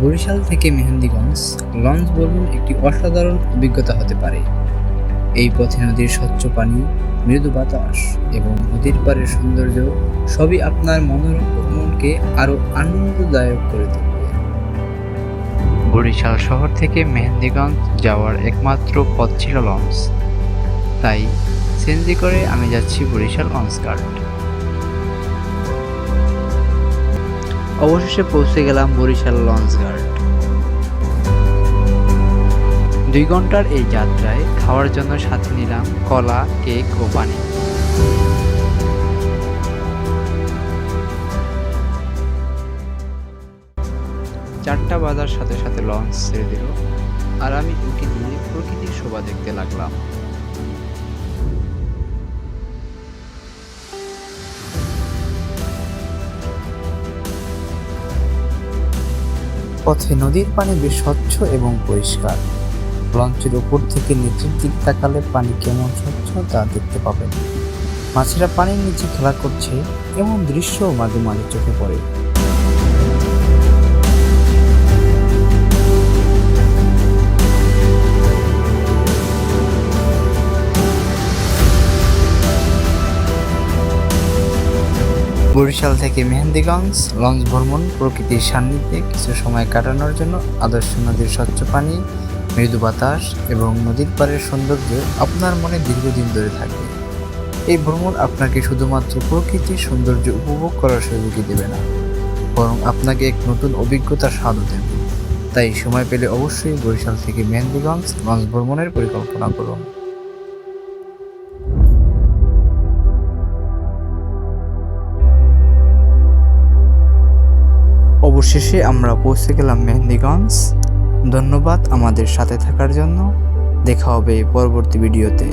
বরিশাল থেকে মেহেন্দিগঞ্জ লঞ্চ ভ্রমণ একটি অসাধারণ অভিজ্ঞতা হতে পারে। এই পথে নদীর স্বচ্ছ পানি, মৃদু বাতাস এবং নদীর পাড়ের সৌন্দর্য সবই আপনার মনোরম ভ্রমণকে আরও আনন্দদায়ক করে তুলবে। বরিশাল শহর থেকে মেহেন্দিগঞ্জ যাওয়ার একমাত্র পথ ছিল লঞ্চ, তাই সিএনজি করে আমি যাচ্ছি বরিশাল লঞ্চ ঘাট। অবশেষে পৌঁছে গেলাম বরিশাল লঞ্চ ঘাট। 2 ঘন্টার এই যাত্রায় খাওয়ার জন্য সাথে নিলাম কলা, কেক ও পানি। চারটা বাজার সাথে সাথে লঞ্চ ছেড়ে দিল, আর আমি উঁকি দিয়ে প্রকৃতির শোভা দেখতে লাগলাম। পথে নদীর পানি বেশ স্বচ্ছ এবং পরিষ্কার। লঞ্চের উপর থেকে নিচের দিক তাকালে পানি কেমন স্বচ্ছ তা দেখতে পাবেন। মাছেরা পানির নিচে খেলা করছে, এমন দৃশ্য মাঝে মাঝে চোখে পড়ে। বরিশাল থেকে মেহেন্দিগঞ্জ লঞ্চ ভ্রমণ প্রকৃতির সান্নিধ্যে কিছু সময় কাটানোর জন্য আদর্শ। নদীর স্বচ্ছ পানি, মৃদু বাতাস এবং নদীর পাড়ের সৌন্দর্য আপনার মনে দীর্ঘদিন ধরে থাকবে। এই ভ্রমণ আপনাকে শুধুমাত্র প্রকৃতির সৌন্দর্য উপভোগ করার সুযোগই দেবে না, বরং আপনাকে এক নতুন অভিজ্ঞতার স্বাদও দেবে। তাই সময় পেলে অবশ্যই বরিশাল থেকে মেহেন্দিগঞ্জ লঞ্চ ভ্রমণের পরিকল্পনা করুন। অবশেষে আমরা পৌঁছে গেলাম মেহেন্দিগঞ্জ। ধন্যবাদ আমাদের সাথে থাকার জন্য। দেখা হবে পরবর্তী ভিডিওতে।